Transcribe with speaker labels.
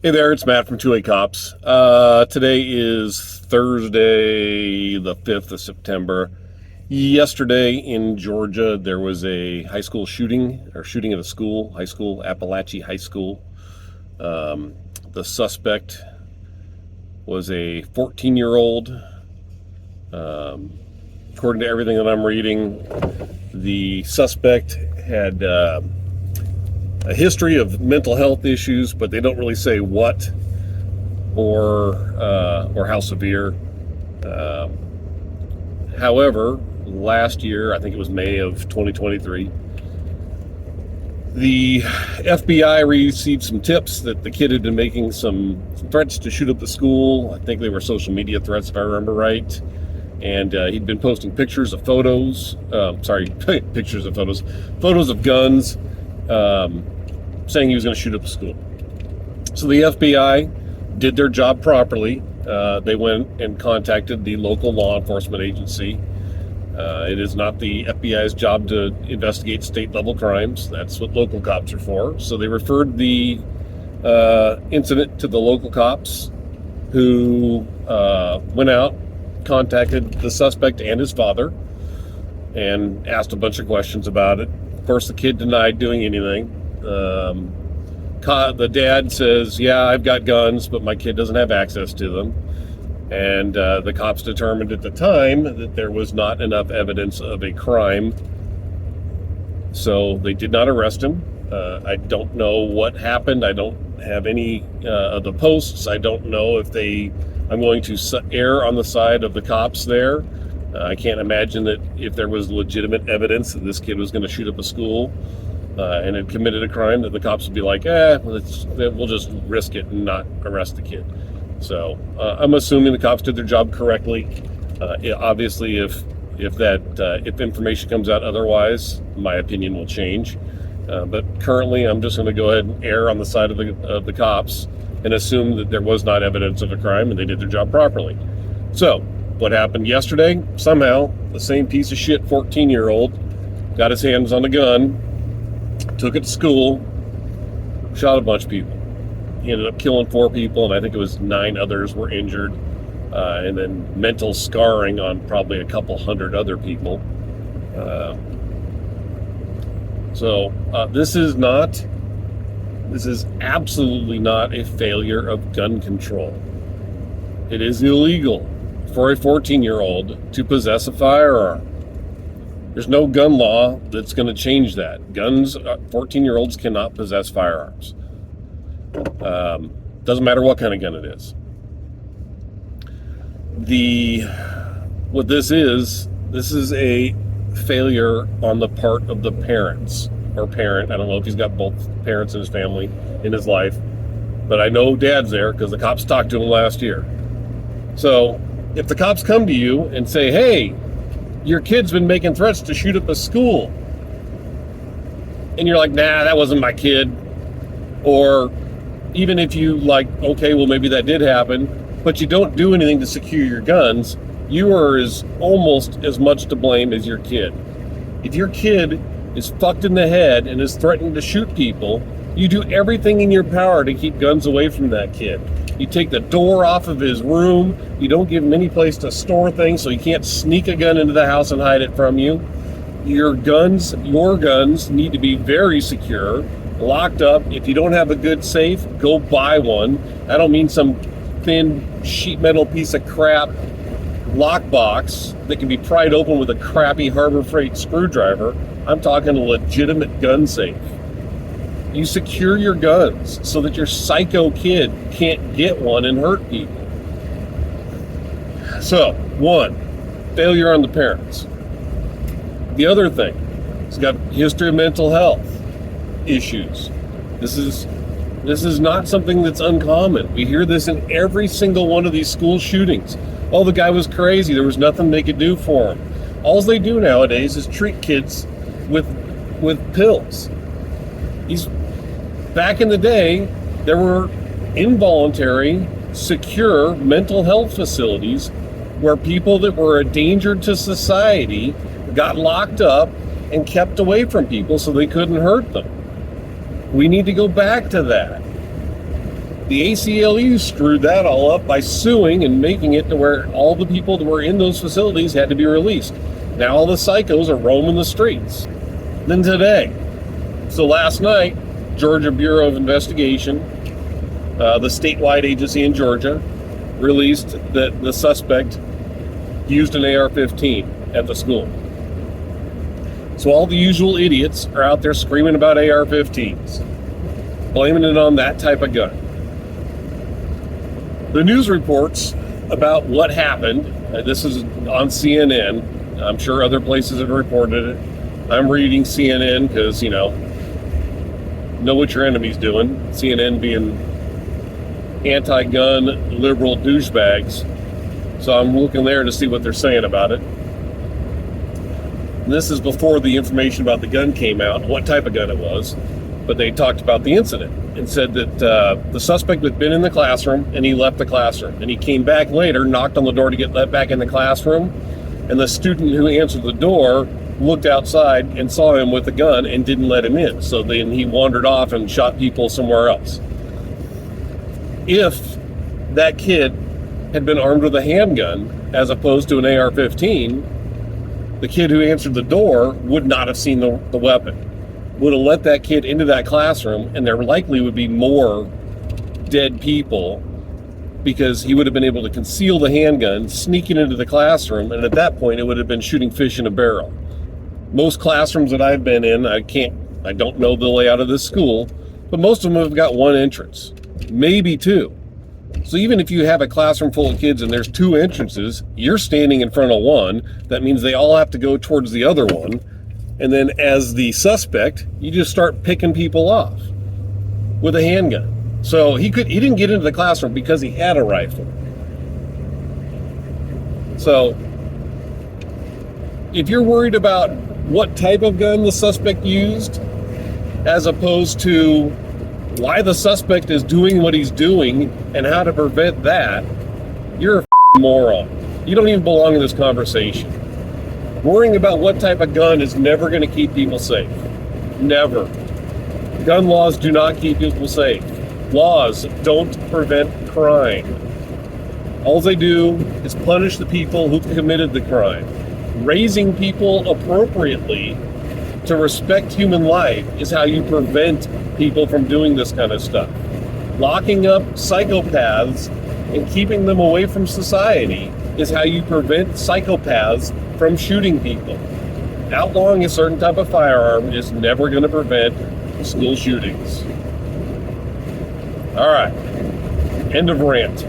Speaker 1: Hey there, it's Matt from 2A Cops. Today is Thursday, the 5th of September. Yesterday in Georgia, there was a high school shooting, or shooting at a school, high school, Apalachee High School. The suspect was a 14-year-old. According to everything that I'm reading, the suspect had a history of mental health issues, but they don't really say what or how severe. However, last year, I think it was May of 2023, the FBI received some tips that the kid had been making some threats to shoot up the school. I think they were social media threats, if I remember right. And he'd been posting pictures of photos, pictures of photos of guns, saying he was going to shoot up the school. So the FBI did their job properly. They went and contacted the local law enforcement agency. It is not the FBI's job to investigate state-level crimes. That's what local cops are for. So they referred the incident to the local cops, who went out, contacted the suspect and his father, and asked a bunch of questions about it. Of course, the kid denied doing anything. The dad says, yeah, I've got guns, but my kid doesn't have access to them. And the cops determined at the time that there was not enough evidence of a crime, so they did not arrest him. I don't know what happened. I don't have any of the posts. I don't know if I'm going to err on the side of the cops there. I can't imagine that if there was legitimate evidence that this kid was going to shoot up a school and had committed a crime, that the cops would be like, we'll just risk it and not arrest the kid. So I'm assuming the cops did their job correctly. Obviously, if information comes out otherwise, my opinion will change. But currently, I'm just going to go ahead and err on the side of the cops and assume that there was not evidence of a crime and they did their job properly. So what happened yesterday? Somehow, the same piece of shit 14-year-old got his hands on a gun, took it to school, shot a bunch of people. He ended up killing 4 people, and I think it was 9 others were injured, and then mental scarring on probably a couple hundred other people. So this is absolutely not a failure of gun control. It is illegal for a 14-year-old to possess a firearm. There's no gun law that's going to change that. 14-year-olds cannot possess firearms. Doesn't matter what kind of gun it is. What this is a failure on the part of the parents or parent. I don't know if he's got both parents in his family in his life, but I know dad's there because the cops talked to him last year. So if the cops come to you and say, hey, your kid's been making threats to shoot up a school, and you're like, nah, that wasn't my kid, or even if you okay, well, maybe that did happen, but you don't do anything to secure your guns, you are almost as much to blame as your kid. If your kid is fucked in the head and is threatening to shoot people, you do everything in your power to keep guns away from that kid. You take the door off of his room. You don't give him any place to store things so he can't sneak a gun into the house and hide it from you. Your guns need to be very secure, locked up. If you don't have a good safe, go buy one. I don't mean some thin sheet metal piece of crap lockbox that can be pried open with a crappy Harbor Freight screwdriver. I'm talking a legitimate gun safe. You secure your guns so that your psycho kid can't get one and hurt people. So, 1, failure on the parents. The other thing, he's got history of mental health issues. This is not something that's uncommon. We hear this in every single one of these school shootings. Oh, the guy was crazy. There was nothing they could do for him. All they do nowadays is treat kids with pills. Back in the day, there were involuntary, secure mental health facilities where people that were a danger to society got locked up and kept away from people so they couldn't hurt them. We need to go back to that. The ACLU screwed that all up by suing and making it to where all the people that were in those facilities had to be released. Now all the psychos are roaming the streets. Then today, so last night, Georgia Bureau of Investigation, the statewide agency in Georgia, released that the suspect used an AR-15 at the school. So all the usual idiots are out there screaming about AR-15s, blaming it on that type of gun. The news reports about what happened, this is on CNN, I'm sure other places have reported it. I'm reading CNN because, know what your enemy's doing. CNN being anti-gun liberal douchebags. So I'm looking there to see what they're saying about it. And this is before the information about the gun came out, what type of gun it was. But they talked about the incident and said that the suspect had been in the classroom and he left the classroom. And he came back later, knocked on the door to get let back in the classroom. And the student who answered the door looked outside and saw him with a gun and didn't let him in. So then he wandered off and shot people somewhere else. If that kid had been armed with a handgun as opposed to an AR-15, the kid who answered the door would not have seen the weapon. Would have let that kid into that classroom, and there likely would be more dead people because he would have been able to conceal the handgun, sneaking into the classroom, and at that point it would have been shooting fish in a barrel. Most classrooms that I've been in, I don't know the layout of this school, but most of them have got one entrance, maybe two. So even if you have a classroom full of kids and there's two entrances, you're standing in front of one. That means they all have to go towards the other one. And then as the suspect, you just start picking people off with a handgun. So he didn't get into the classroom because he had a rifle. So if you're worried about what type of gun the suspect used, as opposed to why the suspect is doing what he's doing and how to prevent that, you're a moron. You don't even belong in this conversation. Worrying about what type of gun is never going to keep people safe. Never. Gun laws do not keep people safe. Laws don't prevent crime. All they do is punish the people who committed the crime. Raising people appropriately to respect human life is how you prevent people from doing this kind of stuff. Locking up psychopaths and keeping them away from society is how you prevent psychopaths from shooting people. Outlawing a certain type of firearm is never going to prevent school shootings. All right, end of rant.